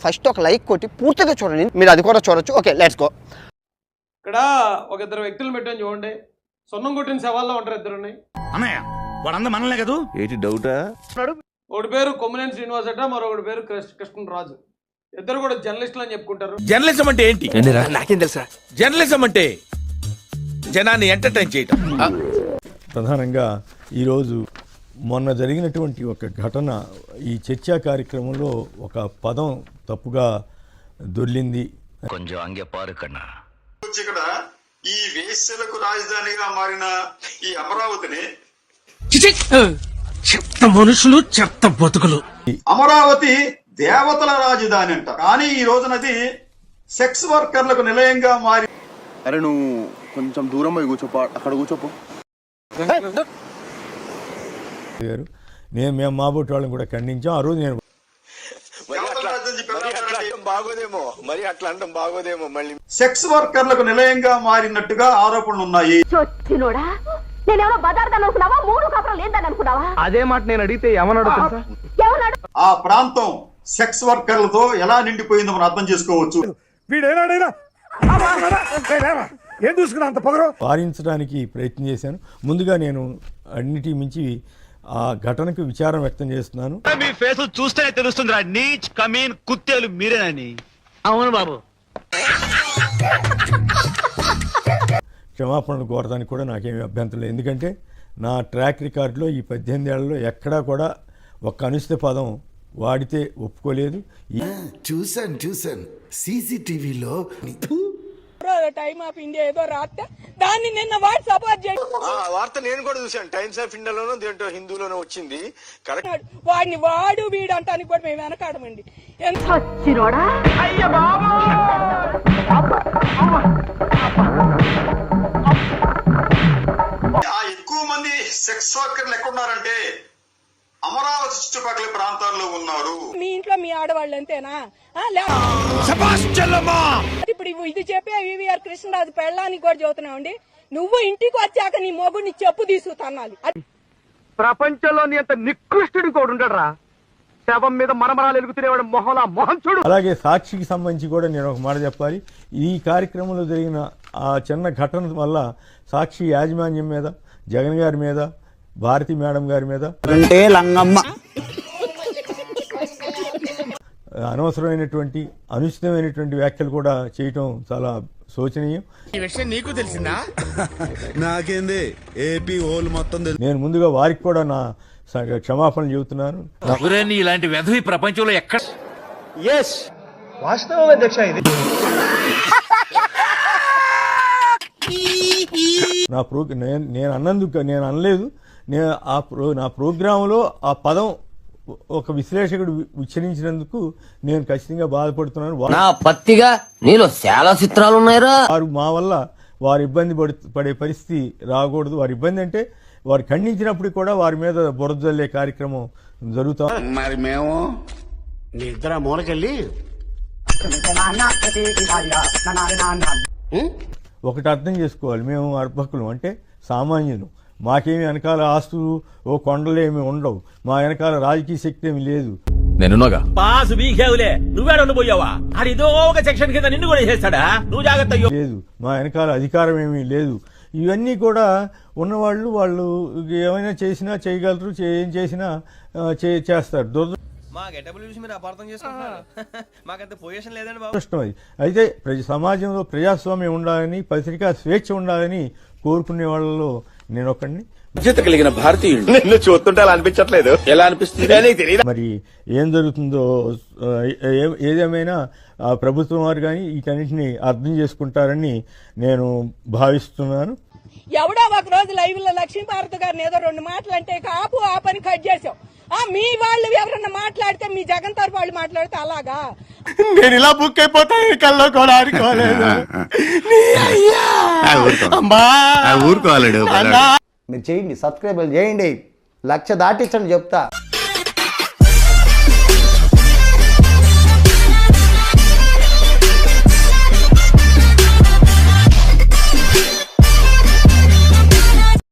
First ఒక like కొట్టి పూర్తిగా చూడండి, మీరు అది కూడా చూడొచ్చు. Okay, let's go. ఇక్కడ ఒక ఇద్దరు వ్యక్తులు పెట్టాను చూడండి, సొన్నం కొట్టిన శవాల్లో ఉంటారు ఇద్దరున్నాయి. అన్నయ్య వాడంతా మనలే కదా, ఏంటి డౌటా? ఒకటి పేరు కొమ్మినేని శ్రీనివాస్ అట, మరొకటి పేరు కృష్ణరాజు. ఇద్దరు కూడా జర్నలిస్టులు అని చెప్పుకుంటారు. జర్నలిజం అంటే ఏంటి? నాకేం తెలుసా? జర్నలిజం అంటే జనాన్ని ఎంటర్టైన్ చేయటం. ప్రధానంగా ఈరోజు మొన్న జరిగినటువంటి ఒక ఘటన, ఈ చర్చా కార్యక్రమంలో ఒక పదం తప్పుగా దొర్లింది. కొంచెం అంగే పారు కన్నా ఇక్కడ ఈ వేశ్యలకు రాజధానిగా మారిన ఈ అమరావతిని, చెత్త మనుషులు చెత్త బతుకులు, అమరావతి దేవతల రాజధాని అంట, కానీ ఈ రోజునది సెక్స్ వర్కర్లకు నిలయంగా మారి. అరే నువ్వు కొంచెం దూరం పోయి కూర్చోపో, అక్కడ కూర్చోపో. మేము మాబోటి వాళ్ళని కూడా ఖండించాం. ఆ రోజు నేను మళ్ళీ సెక్స్ వర్కర్లకు నిలయంగా మారినట్టుగా ఆరోపణలు ఉన్నాయి. అదే మాట నేను అడిగితే ఏమన్నాడు? ఆ ప్రాంతం సెక్స్ వర్కర్లతో ఎలా నిండిపోయిందో మనం అర్థం చేసుకోవచ్చు. వారించడానికి ప్రయత్నం చేశాను. ముందుగా నేను అన్నిటి మించి ఆ ఘటనకు విచారం వ్యక్తం చేస్తున్నాను. మీ ఫేస్ చూస్తేనే తెలుస్తుందిరా, నీచ్ కమీన్ కుత్తేలు మీరేనని. అవును బాబు. క్షమాపణలు కోరడానికి కూడా నాకేమీ అభ్యంతరం లేదు. ఎందుకంటే నా ట్రాక్ రికార్డులో ఈ 18 ఏళ్లలో ఎక్కడా కూడా ఒక్క అనుచిత పదం వాడితే ఒప్పుకోలేదు. చూసాను సీసీటీవీలో టైమ్ ఆఫ్ ఇండియా ఏదో రాస్తే దాన్ని నిన్న వాడు సపోర్ట్ చేసి వార్త నేను కూడా చూసాను. టైమ్స్ ఆఫ్ ఇండియాలోనూ దేంట్లో హిందూలోనూ వచ్చింది. వాడిని వాడు వీడు అంటానికి కూడా మేము వెనకాడమండి. ఎక్కువ మంది సెక్స్ వర్కర్లు ఎక్కడున్నారంటే అమరావతి చుట్టుపక్కల ప్రాంతాల్లో ఉన్నారు. మీ ఇంట్లో మీ ఆడవాళ్ళు అంతేనా? ఇప్పుడు ఇది చెప్పే వివిఆర్ కృష్ణరాజు పెళ్ళానికి కూడా చదువుతున్నావండి. నువ్వు ఇంటికి వచ్చాక నీ మొగుడిని చెప్పు తీసుకున్నాలి. ప్రపంచంలో నీ అంత నికృష్టుడు కూడా ఉండడరా. శవం మీద మరమరాలు ఎలుగుతునేవాడు మొహం చూడు. అలాగే సాక్షికి సంబంధించి కూడా నేను ఒక మాట చెప్పాలి. ఈ కార్యక్రమంలో జరిగిన ఆ చిన్న ఘటన వల్ల సాక్షి యాజమాన్యం మీద, జగన్ గారి మీద, భారతి మేడం గారి మీద అనవసరమైనటువంటి అనుచితమైనటువంటి వ్యాఖ్యలు కూడా చేయటం చాలా శోచనీయం. ఈ విషయం నీకు తెలిసిందా? నాకేంది ఏపీ హోల్ మొత్తం నేను ముందుగా వారికి కూడా నా క్షమాపణలు చెబుతున్నాను. ఇలాంటి వెధవి ప్రపంచంలో ఎక్కడ? వాస్తవం అధ్యక్ష, ఇది నా నేను అన్నందుకు నేను అనలేదు. నా ప్రోగ్రాంలో ఆ పదం ఒక విశ్లేషకుడు ఉచ్చరించినందుకు నేను ఖచ్చితంగా బాధపడుతున్నాను. పత్తిగా నీలో చాలా చిత్రాలు ఉన్నాయిరా. వారు మా వల్ల వారు ఇబ్బంది పడే పరిస్థితి రాకూడదు. వారి ఇబ్బంది అంటే వారు ఖండించినప్పుడు కూడా వారి మీద బురద జల్లే కార్యక్రమం జరుగుతాం. మరి మేము నీ ఇద్దరు మూలకెళ్ళి ఒకటి అర్థం చేసుకోవాలి, మేము అర్భకులం అంటే సామాన్యులు. మాకేమి వెనకాల ఆస్తులు ఓ కొండలేమి ఉండవు. మా వెనకాల రాజకీయ శక్తి ఏమి లేదు. నేనుగా పాసు బీకేవులే, నువ్వే ఉండిపోయావా? అది ఏదో ఒక సెక్షన్ కింద నిన్ను కూడా చేస్తాడా? నువ్వు జాగ్రత్త. లేదు, మా వెనకాల అధికారం ఏమీ లేదు. ఇవన్నీ కూడా ఉన్నవాళ్ళు వాళ్ళు ఏమైనా చేసినా చేయగలరు, ఏం చేసినా చేస్తారు. మా గెటబుల్ చూసి మీరు అపార్థం చేసుకుంటున్నారు. మాకంత పొజిషన్ లేదండి బాబు. కష్టం అది. అయితే సమాజంలో ప్రజాస్వామ్యం ఉండాలని, పత్రికా స్వేచ్ఛ ఉండాలని కోరుకునే వాళ్ళలో నేను ఒకడిని. బాధ్యత కలిగిన భారతీయుడు. నిన్ను చూస్తుంటే అలా అనిపించట్లేదు. ఎలా అనిపిస్తుంది? మరి ఏం జరుగుతుందో ఏదేమైనా ప్రభుత్వం వారు కానీ వీటన్నింటినీ అర్థం చేసుకుంటారని నేను భావిస్తున్నాను. ఎవడో ఒక రోజు లైవ్ లో లక్ష్మీభారతి గారిని ఏదో 2 మాటలు అంటే ఆపు, ఆ పని కట్ చేసావు. మీ వాళ్ళు ఎవరన్నా మాట్లాడితే, మీ జగన్ తరఫు వాళ్ళు మాట్లాడితే అలాగా నేను ఇలా బుక్ అయిపోతాను. కల్లో కూడా ఆడుకోలేదు. ఊరుకోవాలడు. మీరు చేయండి, సబ్స్క్రైబ్ చేయండి, 1,00,000 దాటించండి చెప్తా.